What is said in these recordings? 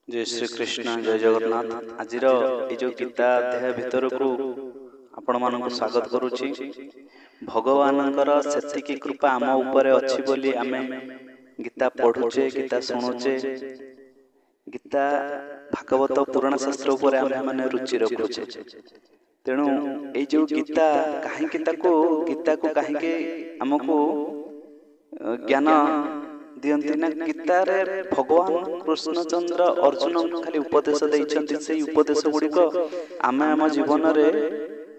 जय श्री कृष्ण जय जगन्नाथ। आज जो गीता अध्याय भितर को आपण मानक स्वागत करुछि। भगवानंकर सेतिकी कृपा आम उपरे अछि बोली आमे गीता पढ़ुचे, गीता शुणुचे। गीता भागवत पुराण शास्त्र उपरे आमे माने रुचि रखुचे। तेणु ए जो गीता गीता को कहीं आमको ज्ञान दियंती ना। गीता रे भगवान कृष्णचंद्र अर्जुन खाली उपदेश देइछन्ति। से उपदेश गुडी को आमे आम जीवन रे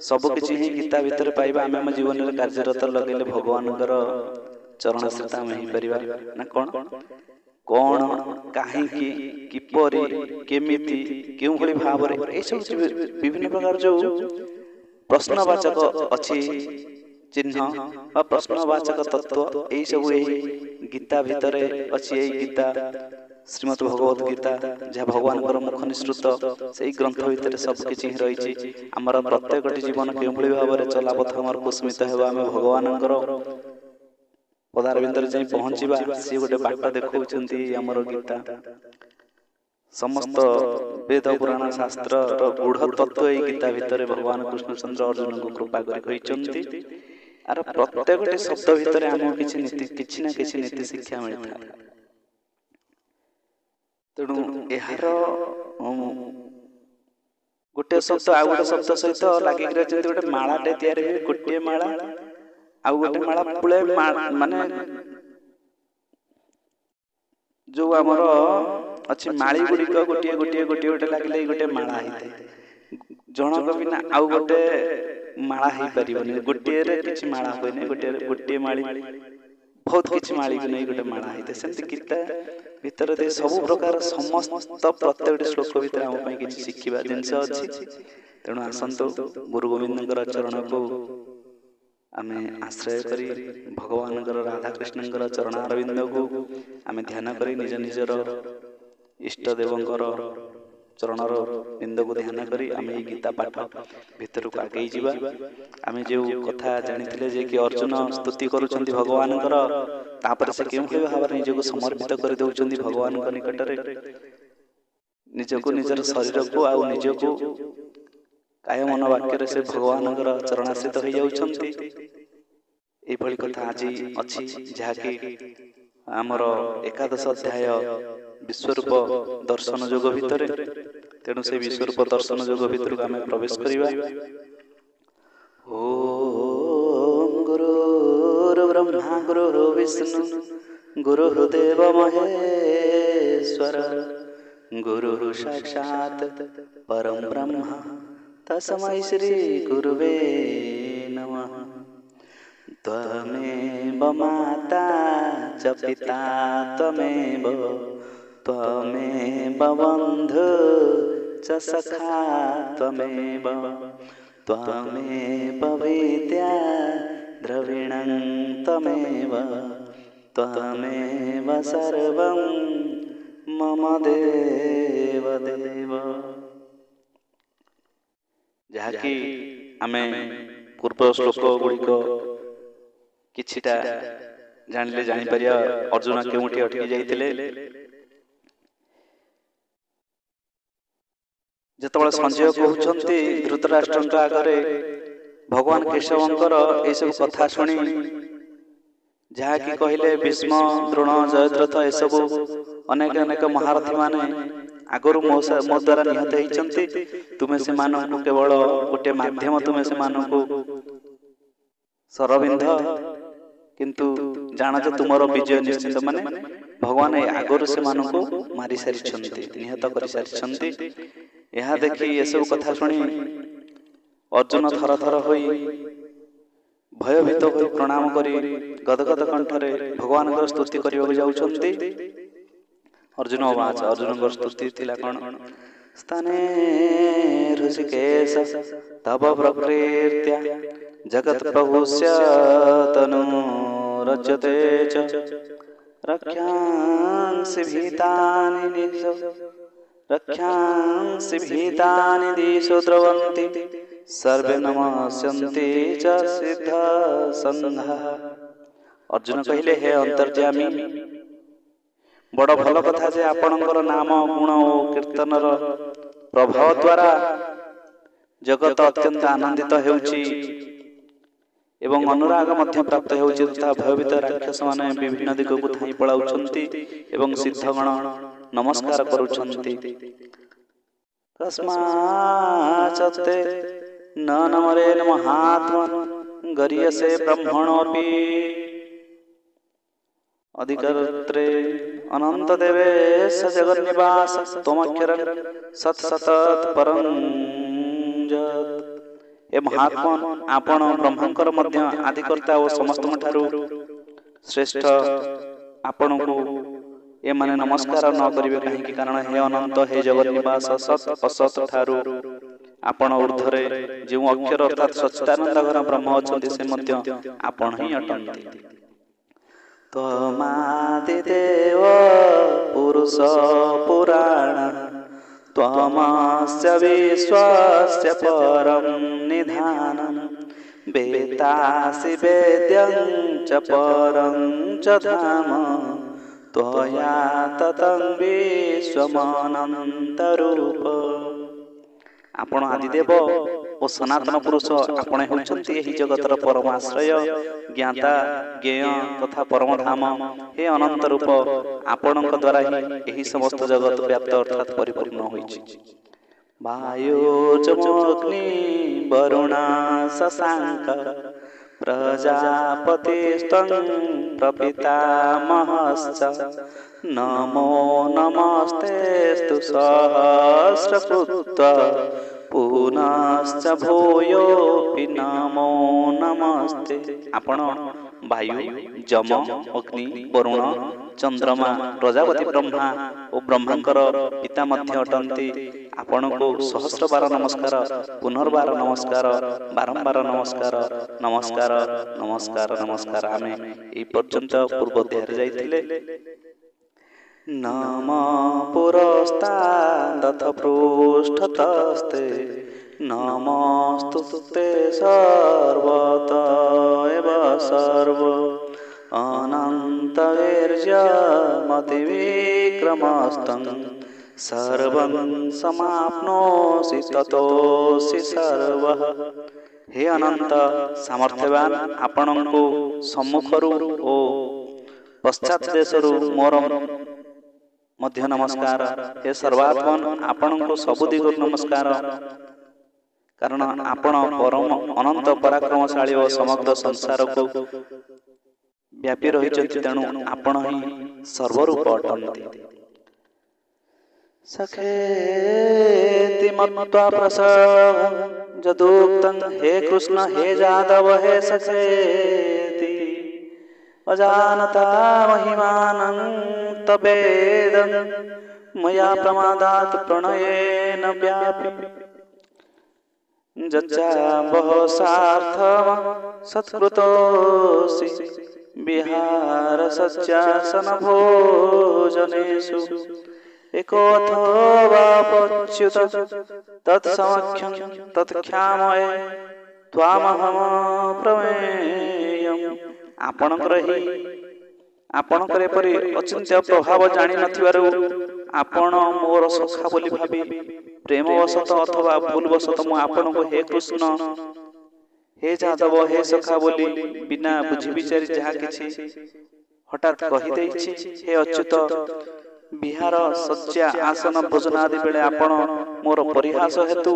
सब किछि ही गीता भीतर पाइबा। आमे आम जीवन रे कार्यरत लगेले भगवानकर चरण आश्रित आमे ही परिबा ना। कोन काहे की किपरि केमिति केउ भली भाव रे ए सब विभिन्न प्रकार जो प्रश्नवाचक अछि चिन्ह बा प्रश्नवाचक तत्व ए सब गीता भीतर अच्छी। गीता श्रीमद् भगवत गीता जहाँ भगवान मुख निसृत से ग्रंथ भितर सबकि रही। आमर प्रत्येक जीवन के भाव में चलापथ आम कुस्मित हो आम भगवान पदारविंदर जाई पहुँचवा। सी गोटे बाट देखा आमर गीता समस्त वेद पुराण शास्त्र गूढ़ तत्व ये गीता भितर भगवान कृष्णचंद्र अर्जुन को कृपा कर आर प्रत्येक शब्द भितर आम किसी ना किसी नीति शिक्षा मिलता। तेणु यार गोटे शब्द आ गोटे शब्द सहित लगे गोटे मालाटे तैयारी हुए। गोटे माला आ गोटे माला पुले माने जो आमर अच्छी माली गुड़िक गोटे गोटे गोटे गोटे लगे गोटे माला होता। जनक बिना आउ गोटे माला हो पारे गोटे किसी माला हुए गोटे गोटे माली बहुत किसी माली भी नहीं गोटे माला होता। सेमती गीता भितर दे सब प्रकार समस्त प्रत्येक श्लोक भितर आम किसी शिखा जिनस अच्छी। तेणु आसतु गुरु गोविंद चरण को आम आश्रय करी भगवान राधा कृष्ण चरणारविंद को आम ध्यान करी निज निजर इष्ट देवंकर चरणर बिंद को ध्यान करी आम गीता पाठ भितर को आगे जावा। आम जो कथा जानी जे कि अर्जुन स्तुति करुछंती भगवान तापर से केउ भाव निजको समर्पित कर दउछंती भगवान निकट रे। निजको निजर शरीर को आ निजको काय मन वाक्य से भगवान चरणाश्रित हो जाउछंती। ए भली कथा आज अछि जहाँकि आमर एकादश अध्याय विश्वरूप दर्शन जोग भितर। तेणु से विश्वरूप दर्शन जोग भितर आम प्रवेश करिबा। ओम गुरुर्ब्रह्मा गुरुर्विष्णु गुरुर्देव महेश्वर गुरुः साक्षात् परं ब्रह्म तस्मै श्री गुरुवे नमः। त्वमेव माता च पिता त्वमेव त्वमेव बन्धु च सखा त्वमेव त्वमेव विद्या द्रविणं त्वमेव त्वमेव सर्वं मम देव देव। जहाँकि आमे पूर्व श्लोक गुड़िक किछिटा जानिले जानि परिया अर्जुन केउठी अटकी जाइतिले। जतबेले संजय कहउछंती धृतराष्ट्रଙ୍କ आगरे भगवान केशवंकर ए सब कथा सुनी जहाँकि कहले भीष्म द्रोण जयद्रथ ए सब अनेक अनेक महारथी माने आगरु मो द्वारा निहत होइछंती। तुमे से मानक केवल गोटे माध्यम, तुमे से मानक सरबिंध, किंतु जान जे तुमरो विजय निश्चित। माने भगवान आगरु से मानक मारी सारी निहत कर सारी। यह देखी ये सब कथा सुनी अर्जुन थर थर होई भयभीत हो प्रणाम करी गदगद कंठरे भगवान स्तुति करने जाउछंती। अर्जुन वाच अर्जुन स्तुति थिला कोन स्थाने ऋषिकेश तव प्रकृत्या जगत प्रभुस्य तनु रजते च रक्षांसि भीतानि दिशो द्रवन्ति सर्वे नमस्यन्ति च सिद्ध संघा। अर्जुन कहले हे अंतर्यामी बड़ भल कथा जे आपणकर नाम गुण और कीर्तनर प्रभाव द्वारा जगत अत्यंत आनंदित हेउची एवं अनुराग मध्य प्राप्त हेउची तथा भयभीत राक्षस माने विभिन्न दिग को धाई पलाउछंती एवं सिद्धगण नमस्कार करूछंती। कस्माचते न नमरे महात्मन गरीयसे ब्रह्मणोपि अधिकर्त्रे अनंत देवेश जगन्निवास त्वमक्षरं सत्सतत परं जत्। ए महात्मन आपण ब्रह्मंकर मध्य आदिकर्ता और समस्त ठारू श्रेष्ठ आपण को ए माने नमस्कार न करिवे कहीं कारण हे अनंत हे जगन्निवास सत असत ठारू आपण ऊर्ध्वरे जो अक्षर अर्थात सच्चिदानंद घर ब्रह्म अछंती से मध्य आपण ही अटंती। त्वमादिदेव पुरुष पुराण त्वमस्य विश्वस्य परं निधानं वेत्तासि वेद्यं च परं च धाम त्वया ततं विश्वमनन्तरूप। आपण आदिदेव ओ सनातन पुरुष आपण होउछंती एही जगतर परम आश्रय ज्ञाता ज्ञेय तथा परम धाम हे अनंत रूप आपणक द्वारा ही एही समस्त जगत व्याप्त अर्थात परिपूर्ण होइछि। वायुर्जमोऽग्नि वरुणा शशांक प्रजापतिस्त्वं प्रपितामहश्च नमो नमस्तेस्तु सहस्रकृत्व पुनश्च भूयोऽपि नमो नमस्ते। आपण वायु जम अग्नि वरुण चंद्रमा प्रजापति ब्रह्मा और ब्रह्मंकर पिता मध्य अटंती। आपण को सहस्र बार नमस्कार पुनर्बार नमस्कार बारंबार नमस्कार नमस्कार नमस्कार नमस्कार आमे ए पर्यंत पूर्व अध्याय जाइथिले। नम पुरस्तादथ पृष्ठतस्ते नमस्तुते सर्वत एव सर्व अनन्तवीर्यमतिविक्रमस्तं सर्वं समाप्नोषि ततोऽसि सर्वः। हे अनंत सामर्थ्यवान आपणको सम्मुखरु ओ पश्चात देशरु मोर मध्य नमस्कार। हे सर्वात्मन आपण को सबु दिगो नमस्कार कारण आपण परम अनंत पराक्रमशाली और समग्र संसार को व्यापी रही तेणु आपण ही सर्वरूप अटंती। सखेति मत्वा प्रसव जदुक्तं हे कृष्ण हे जादव हे सखेति अजानता महिमानं तवेदं मया प्रमादात् प्रणयेन व्यापि जच्चाम्बः सार्थम सत्कृतोऽसि विहार सज्जासन भोजनेषु एकोऽथवा पच्युत तत्समख्यं तत्ख्यामये त्वामहं प्रमेयम्। आपणकर एपरि अचिंत्य प्रभाव जानी नथिबारु आपण मोर सखा बोली भाबी प्रेमवशत अथवा भूलवशत मु आपण को हे कृष्ण हे जादव हे सखा बोली बिना बुझी विचारी जहा किछि हठात कहि दैछि। हे अच्युत विहार सज्जा आसन भोजन आदि बेले आपण मोर परिहास हेतु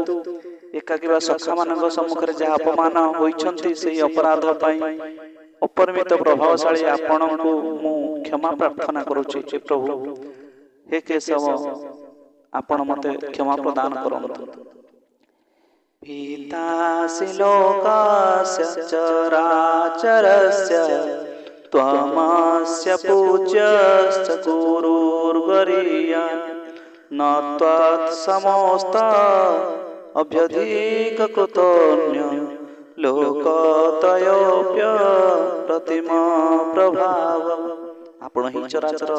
एकाकिबा सखा मानक सम्मुख रे जहा अपमान होइछंती सेही अपराध पई अपरिमित प्रभावशाली आपण को मु क्षमा प्रार्थना करूछि। हे प्रभु हे केशव आपण मते क्षमा प्रदान करंतु। पितासि लोकस्य चराचरस्य त्वमस्य पूज्यश्च गुरुर्गरीया न त्वत्समोस्त अभ्यधिककृतोऽन्य लोकत्रयोऽप्य प्रतिमा प्रभाव। आपण ही चराचर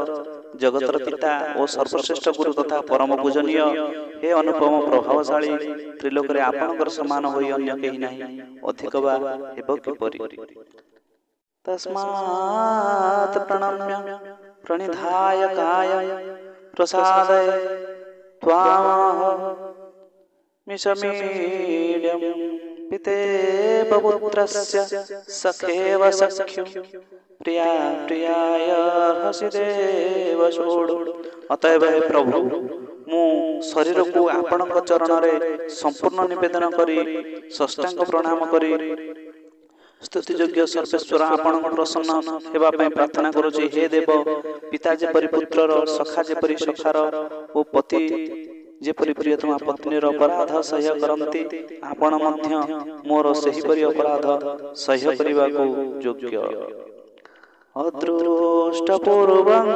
जगतर पिता और सर्वश्रेष्ठ गुरु तथा परम पूजनीय हे अनुपम प्रभावशाली त्रिलोकरे आपणकर समान होई अन्य केही नाही अधिक बा हेब किपरि। तस्मात् प्रणम्य प्रणिधाय काय प्रसादय त्वामह मिषमीड्यं पितेव पुत्रस्य सखेव सख्युं प्रिया प्रियाय हसिदेव सोडु। अतएव हे प्रभु मु शरीर को आपणक चरण रे संपूर्ण निवेदन करी षष्टांग प्रणाम करी स्तुति योग्य सर्वेश्वर आपण प्रसन्न हेबा पई प्रार्थना करूची। हे देव पिता जेपरि पुत्रर सखा जेपरि सखार ओ पति जेपरि प्रियतमा पत्नीर अपराध सह्य करंती आपण मध्य मोर सही परि अपराध सह्य करिबा को योग्य। अदृष्टपूर्वं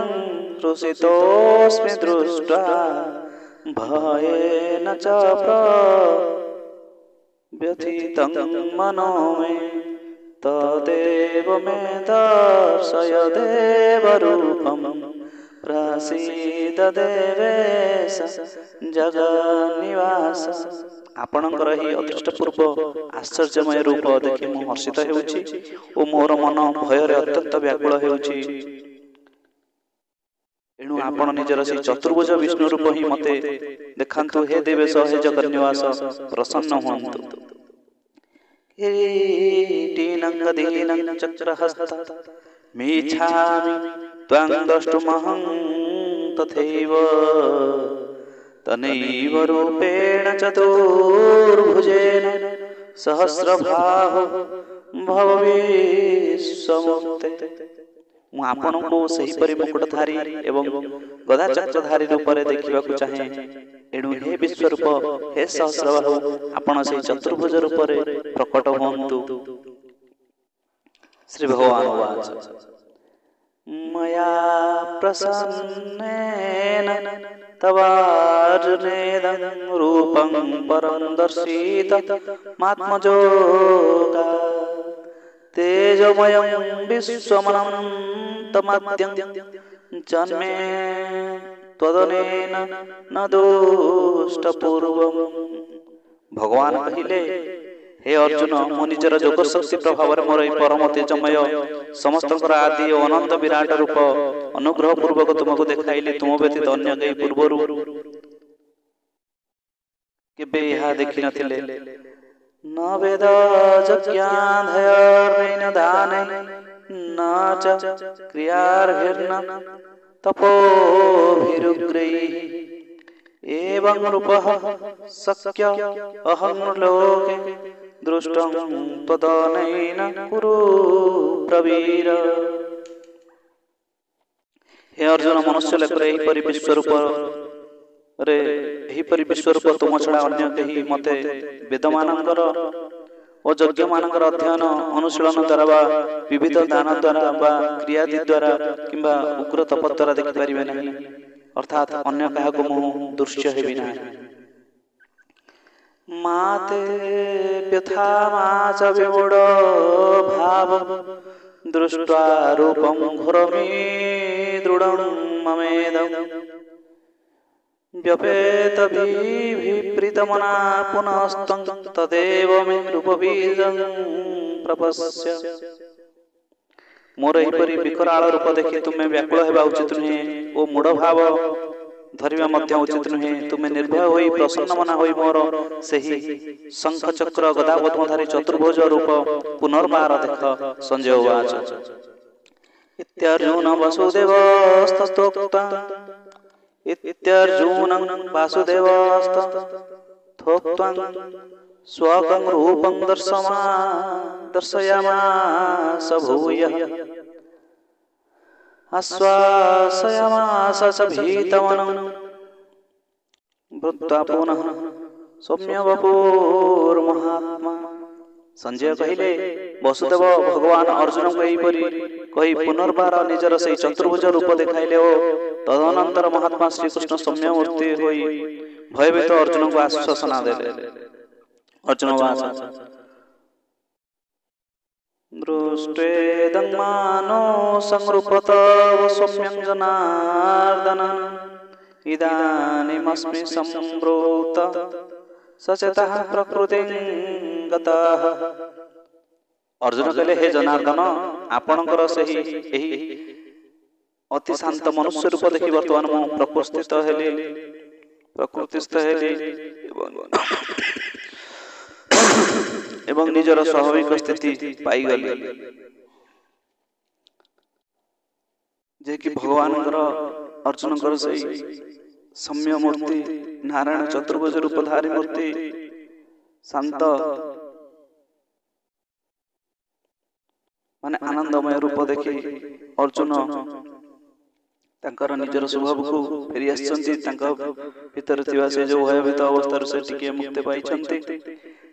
हृषितोऽस्मि दृष्ट्वा भयेन च प्रव्यथितं मनो मे तदेव मे दर्शय देवरूपं प्रसीद देवेश जगन्निवास। आपणकर ही अदृष्टपूर्व आश्चर्यमय रूप देखि मु हर्षित हेउछि ओ मोर मन भयर अत्यंत व्याकुल हेउछि। एणु आपण निजर से चतुर्भुज विष्णु रूप ही मते देखांतु। हे देवेश हे जगन्निवास प्रसन्न हुअन्तु। किरीटिनङ्गदीनं चक्रहस्त मीच्छामि त्वां द्रष्टुमहं तथैव तनैव रूपेण चतुर्भुजेन सहस्रबाहो भव विश्वमुक्ते। मु आपण को सही परि मुकुटधारी एवं गदा चक्रधारी रूप रे देखिबा को चाहे। एणु हे विश्वरूप हे सहस्रबाहु आपण से चतुर्भुज रूप रे प्रकट होन्तु। श्री भगवान वाच मया प्रसन्नेन तवार्जुनेदं रूपं परं दर्शित मात्मजोगा तेजोमयं विश्वमनन्तमद्यं जन्मे त्वदनेन न दुष्टपूर्वम्। भगवान कहिले हे अर्जुन मो निजर जोग शक्ति प्रभाव मोर परम तेजमय समस्तकर आदि अनंत विराट रूप अनुग्रह पूर्वक तुमको देखाइली। तुम व्यतीत अन्य केहि पूर्वरु केबे यहा देखि नथिले। न वेद यज्ञाधयर्न दाने न च क्रियार्भिर्न तपोभिरुग्रैः एवं रूपः शक्य अहं लोके दृष्टं त्वदनेन कुरु प्रवीर। हे अर्जुन मनुष्य लेकर एहिपरि विश्वरूप रे एहिपरि विश्वरूप तुम छड़ा अन्य केहि मते वेदमानंकर ओ यज्ञ मानकर अध्ययन अनुशीलन द्वारा बा विविध दान द्वारा बा क्रियादि द्वारा किंबा उग्र तप द्वारा देखि परिबे नहीं। अर्थात अन्य काहाको मु दृश्य हेबि नाही। माते व्यथा माच विमूढ भाव दृष्ट्वा रूपं घोरमि दृढं ममेदं व्यपेत विप्रीतमना पुनस्तं तदेव मे रूपबीजं प्रपश्य। मोर एपरि विकराल रूप देखि तुमे व्याकुल हेबा उचित नुहे ओ मूढ़ भाव धरिबा मध्य उचित नुहे। तुमे निर्भय होई प्रसन्न मना होई मोर सेही शंख चक्र गदा पद्मधारी चतुर्भुज रूप पुनर्बार देख। संजय उवाच इत्यर्जुन वसुदेवस्तथोक्ता इत्यर्जुनं वासुदेवस्तथोक्त्वा स्वकं रूपं दर्शयामास भूयः आश्वासयामास च भीतमनं वृत्त्वा पुनः सौम्य वपुर्महात्मा। संजय कहिले वसुदेव भगवान अर्जुन को एहिपरि कहि पुनर्बार निजर से चतुर्भुज रूप देखाइले ओ तदनंतर महात्मा श्री कृष्ण सौम्य मूर्ति होई भयभीत अर्जुन को आश्वासना देले। अर्जुन वाच दृष्टेदंमानो संरूपत सौम्यं जनार्दन इदानीमस्मि संभूत सचेतः प्रकृतिं गतः। अर्जुन कहले हे जनार्दन आपणकर सही एही ଅତି ଶାନ୍ତ ମନୁଷ୍ୟ ରୂପ ଦେଖି ବର୍ତ୍ତମାନ ମୁଁ ପ୍ରକୃତିସ୍ଥ ହେଲି ଏବଂ ନିଜର ସ୍ୱାଭାବିକ ସ୍ଥିତି ପାଇଗଲି, ଯେ କି ଭଗବାନଙ୍କର ଅର୍ଜୁନଙ୍କର ସେଇ ସୌମ୍ୟ ମୂର୍ତ୍ତି, ନାରାୟଣ ଚତୁର୍ଭୁଜ ରୂପଧାରୀ ମୂର୍ତ୍ତି, ଶାନ୍ତ ମାନେ ଆନନ୍ଦମୟ ରୂପ ଦେଖି ଅର୍ଜୁନ ତାଙ୍କର ନିଜର ସ୍ୱଭାବକୁ ଫେରି ଆସିଛନ୍ତି। ତାଙ୍କ ଭିତରେ ଥିବା ସେ ଯୋଉ ଭୟଭୀତ ଅବସ୍ଥାରୁ ସେ ଟିକେ ମୁକ୍ତି ପାଇଛନ୍ତି।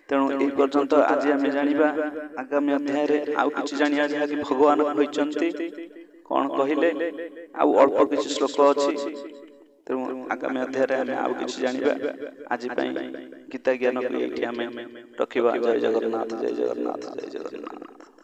ତେଣୁ ଏହି ପର୍ଯ୍ୟନ୍ତ ଆଜି ଆମେ ଜାଣିବା, ଆଗାମୀ ଅଧ୍ୟାୟରେ ଆଉ କିଛି ଜାଣିବା, ଯାହାକି ଭଗବାନ କହିଛନ୍ତି। କଣ କହିଲେ? ଆଉ ଅଳ୍ପ କିଛି ଶ୍ଲୋକ ଅଛି, ତେଣୁ ଆଗାମୀ ଅଧ୍ୟାୟରେ ଆମେ ଆଉ କିଛି ଜାଣିବା। ଆଜି ପାଇଁ ଗୀତା ଜ୍ଞାନକୁ ଏଇଠି ଆମେ ରଖିବା। ଜୟ ଜଗନ୍ନାଥ, ଜୟ ଜଗନ୍ନାଥ, ଜୟ ଜଗନ୍ନାଥ।